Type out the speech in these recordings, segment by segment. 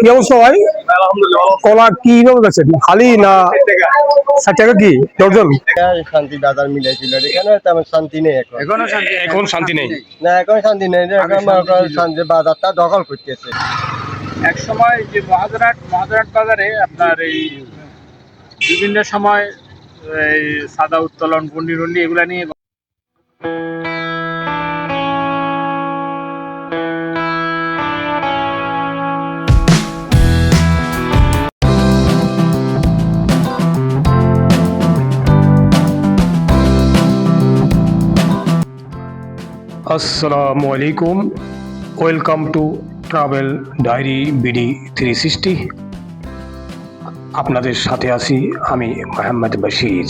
কি অবস্থা ভাই? কলা কি ভাবে বেচেন? হালি না 60 টাকা কি ডজন? শান্তি বাজার মিলাইছিল এখানে তেমন শান্তি নেই এখন শান্তি নেই। না এখন শান্তি নেই শান্তি বাজারটা দখল করতেছে। এক সময় যে মহাজরাট বাজারে আপনার এই বিভিন্ন সময় এই সাদা উত্তোলন গন্ডি রন্ডি এগুলা নিয়ে আসসালামু আলাইকুম, welcome to travel diary BD 360। আপনাদের সাথে আছি আমি মোহাম্মদ বশির।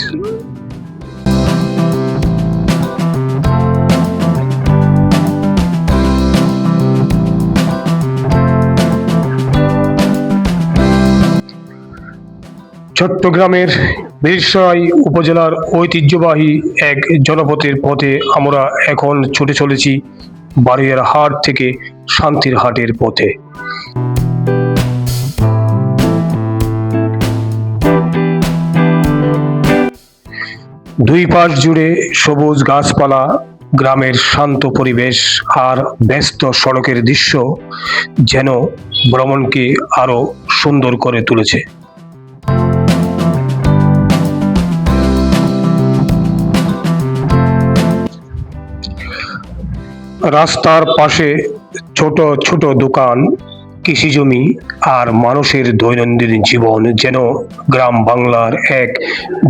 চট্টগ্রামের বীরসরাই উপজেলার ঐতিহ্যবাহী এক জনপথের পথে আমরা এখন ছুটে চলেছি বাড়িয়ার হাট থেকে শান্তির হাটের পথে। দুই পাশ জুড়ে সবুজ গাছপালা, গ্রামের শান্ত পরিবেশ আর ব্যস্ত সড়কের দৃশ্য যেন ভ্রমণকে আরো সুন্দর করে তুলেছে। রাস্তার পাশে ছোট ছোট দোকান, কৃষি জমি আর মানুষের দৈনন্দিন জীবন যেন গ্রাম বাংলার এক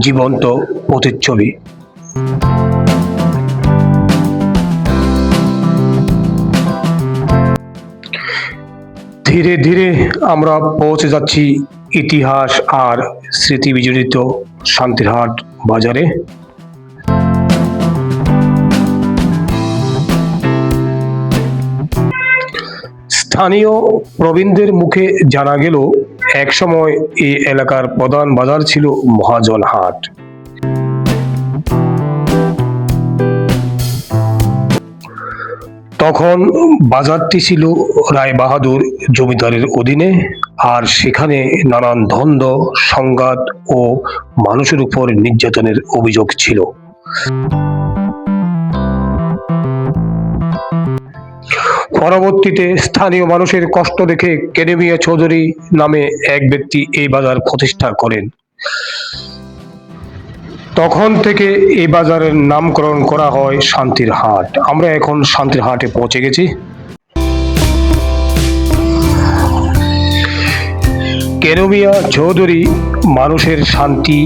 জীবন্ত প্রতিচ্ছবি। ধীরে ধীরে আমরা পৌঁছে যাচ্ছি ইতিহাস আর স্মৃতি বিজড়িত শান্তিরহাট বাজারে। স্থানীয় প্রবীণদের মুখে জানা গেল একসময় এই এলাকার প্রধান বাজার ছিল মহাজন হাট। তখন বাজারটি ছিল রায় বাহাদুর জমিদারের অধীনে, আর সেখানে নানান দ্বন্দ্ব, সংঘাত ও মানুষের উপর নির্যাতনের অভিযোগ ছিল। পরবর্তীতে স্থানীয় মানুষের কষ্ট দেখে কেনেমিয়া চৌধুরী নামে এক ব্যক্তি এই বাজার প্রতিষ্ঠা করেন। তখন থেকে এই বাজারের নামকরণ করা হয় শান্তির হাট। আমরা এখন শান্তির হাটে পৌঁছে গেছি। কেনেমিয়া চৌধুরী মানুষের শান্তি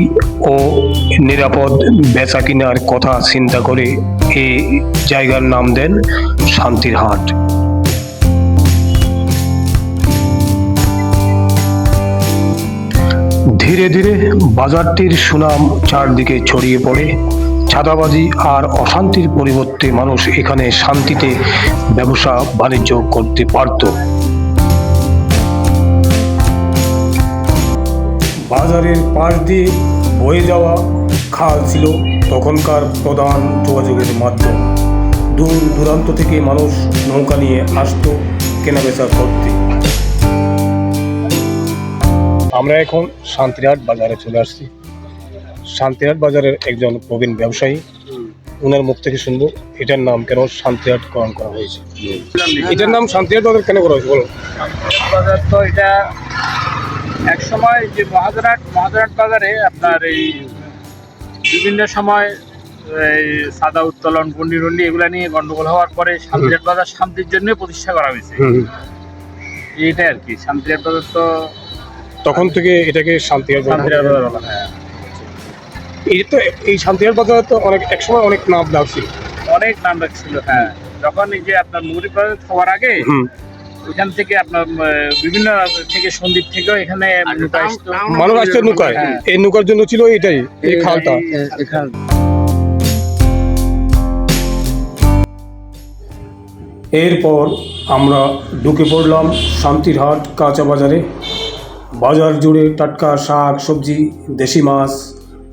ও নিরাপদ বেচা কিনার কথা চিন্তা করে এই জায়গার নাম দেন শান্তির হাট। ধীরে ধীরে বাজারটির সুনাম চারদিকে ছড়িয়ে পড়ে। চাঁদাবাজি আর অশান্তির পরিবর্তে মানুষ এখানে শান্তিতে ব্যবসা বাণিজ্য করতে পারত। বাজারের পাশ দিয়ে বয়ে যাওয়া খাল ছিল তখনকার প্রধান যোগাযোগের মাধ্যম। দূর দূরান্ত থেকে মানুষ নৌকা নিয়ে আসতো কেনাবেচা করতে। আমরা এখন শান্তিরহাট বাজারে চলে আসছি। শান্তিরহাট বাজারের একজন প্রবীণ ব্যবসায়ী, ওনার মুখ থেকে শুনবো এটার নাম কেন শান্তিরহাট করণ করা হয়েছে। এটার নাম শান্তিরহাট বাজার কেন করা হয়েছে বলো? বাজার তো এটা এক সময় যে মহাজরাট বাজারে আপনার এই বিভিন্ন সময় এই সাদা উত্তোলন গন্ডি রন্ডি এগুলা নিয়ে গন্ডগোল হওয়ার পরে শান্তিরহাট বাজার শান্তির জন্য প্রতিষ্ঠা করা হয়েছে। এইটাই আর কি। শান্তিরহাট বাজার তো তখন থেকে এটাকে শান্তিরহাট বাজার বলা হয়। এই শান্তিরহাট বাজার তো একসময় অনেক নাম ডাকছিল, অনেক নাম ডাকছিল। হ্যাঁ, যখন এই যে আপনার মুগরিব বাজার হওয়ার আগে ওইখান থেকে আপনার বিভিন্ন থেকে সন্দ্বীপ থেকেও এখানে মানুষ আসতো নৌকায়। এই নৌকার জন্য ছিল এটাই, এই খালটা। এরপর আমরা ঢুকে পড়লাম শান্তিরহাট কাঁচা বাজারে। বাজার জুড়ে টাটকা শাক সবজি, দেশি মাছ,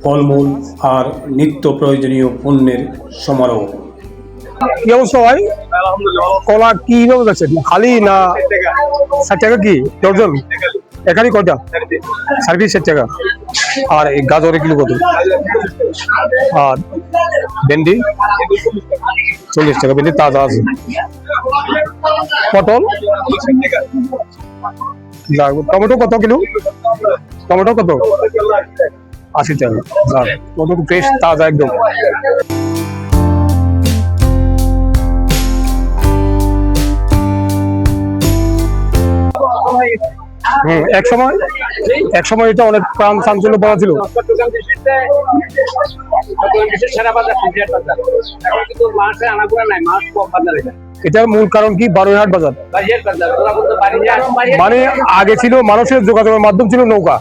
ফলমূল আর নিত্য প্রয়োজনীয় পণ্যের সমারোহ। কি অবস্থা ভাই? কলা কিভাবে বেচেন? খালি না 60 টাকা কি ডজন? এখানে কয়টা? 60 টাকা। আর এই গাজরের কিলো কত? আর ভেন্ডি 40 টাকা, ভেন্ডি তাজা আছে। পটল, টমেটো কত কিলো? টমেটো কত? 80 টাকা। টমেটো ফ্রেশ তাজা একদম। এক সময় এটা অনেক প্রাণ চাঞ্চল্য পাওয়া ছিল। এটার মূল কারণ কি? বারোইহাট বাজার। মানে আগে ছিল মানুষের যোগাযোগের মাধ্যম ছিল নৌকা,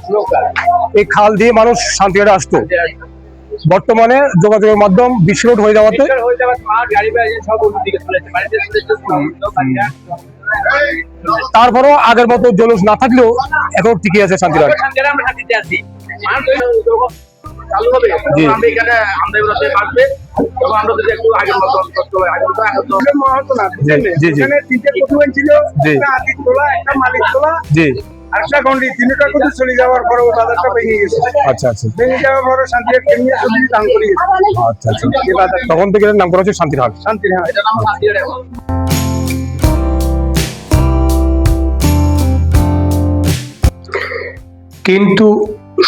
এই খাল দিয়ে মানুষ শান্তিহাটে আসতো। বর্তমানে যোগাযোগের মাধ্যম বিশ্ব রোড হয়ে যাওয়াতে তারপরও আগের মতো জলুস না থাকলেও এখন টিকে আছে শান্তিহাট। আরেকটা গন্ডি তিনটা কিন্তু চলে যাওয়ার পরে বাজারটা ভেঙে গেছে। আচ্ছা আচ্ছা, ভেঙে যাওয়ার পরে শান্তিহাট কেমনি সবজি দাম করে গেছে। আচ্ছা আচ্ছা, তখন থেকে নাম করা হচ্ছে শান্তিহাট। শান্তিহাট। কিন্তু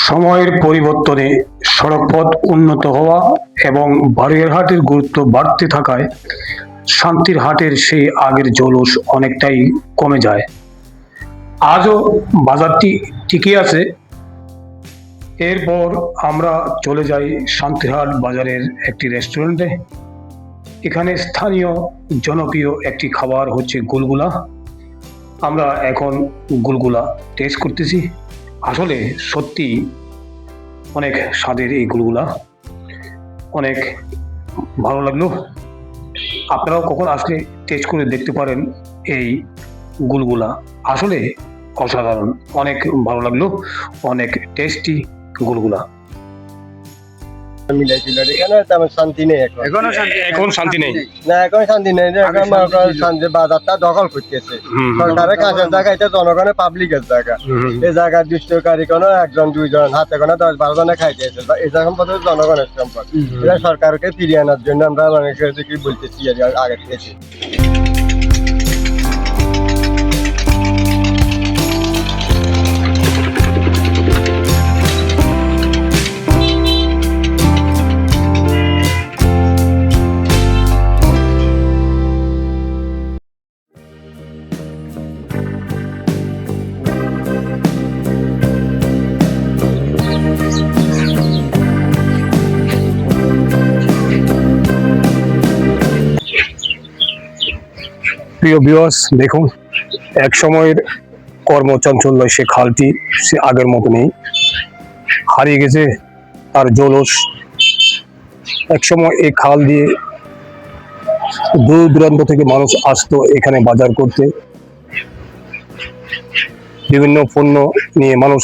সময়ের পরিবর্তনে সড়কপথ উন্নত হওয়া এবং বারোইহাটের গুরুত্ব বাড়তে থাকায় শান্তির হাটের সেই আগের জৌলুস অনেকটাই কমে যায়। আজও বাজারটি টিকে আছে। এরপর আমরা চলে যাই শান্তিরহাট বাজারের একটি রেস্টুরেন্টে। এখানে স্থানীয় জনপ্রিয় একটি খাবার হচ্ছে গুলগুলা। আমরা এখন গুলগুলা টেস্ট করতেছি। আসলে সত্যি অনেক স্বাদের এই গুলগুলা, অনেক ভালো লাগলো। আপনারাও কখন আসলে টেস্ট করে দেখতে পারেন এই গুলগুলা, আসলে অসাধারণ, অনেক ভালো লাগলো, অনেক টেস্টি গুলগুলা। শান্তি নেই এখন শান্তি নেই না, এখন শান্তি নেই। শান্তি বাজারটা দখল করতেছে সরকারের কাছের জায়গা, এটা জনগণের পাবলিকের জায়গা। এই জায়গার দুষ্টকারী কোনো একজন দুইজন হাতে কোনো 10-12 জনে খাইতেছে। এই সম্পদ জনগণের সম্পদ। এটা সরকারকে ফিরিয়ে আনার জন্য আমরা মানুষের কি বলতেছি আগে থেকে। প্রিয় ভিউয়ার্স, দেখুন এক সময়ের কর্মচঞ্চল্য সে খালটি সে আগের মতো নেই, হারিয়ে গেছে তার জৌলুস। এক সময় এই খাল দিয়ে দূর দূরান্ত থেকে মানুষ আসতো এখানে বাজার করতে, বিভিন্ন পণ্য নিয়ে মানুষ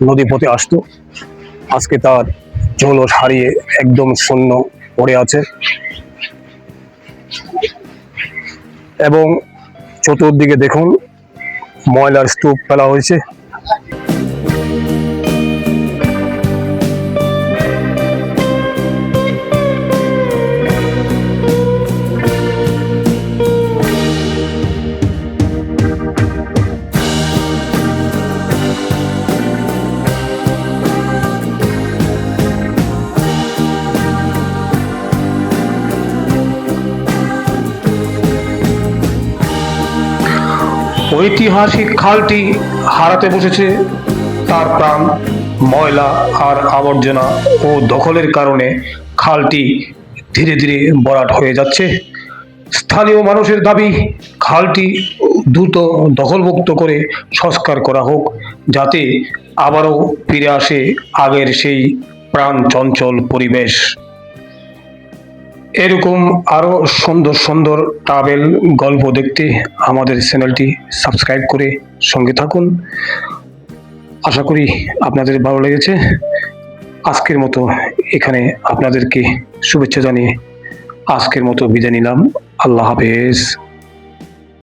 নদী পথে আসতো। আজকে তার জৌলুস হারিয়ে একদম শূন্য পড়ে আছে এবং চতুর্দিকে দেখুন ময়লার স্তূপ ফেলা হয়েছে। ঐতিহাসিক খালটি হারাতে বসেছে তার প্রাণ। ময়লা আর আবর্জনা ও দখলের কারণে খালটি ধীরে ধীরে ভরাট হয়ে যাচ্ছে। স্থানীয় মানুষের দাবি খালটি দ্রুত দখলমুক্ত করে সংস্কার করা হোক, যাতে আবারও ফিরে আসে আগের সেই প্রাণ চঞ্চল পরিবেশ। এরকম আরো সুন্দর সুন্দর ট্রাভেল গল্প দেখতে আমাদের চ্যানেলটি সাবস্ক্রাইব করে সঙ্গে থাকুন। আশা করি আপনাদের ভালো লেগেছে। আজকের মতো এখানে আপনাদেরকে শুভেচ্ছা জানিয়ে আজকের মতো বিদায় নিলাম। আল্লাহ হাফেজ।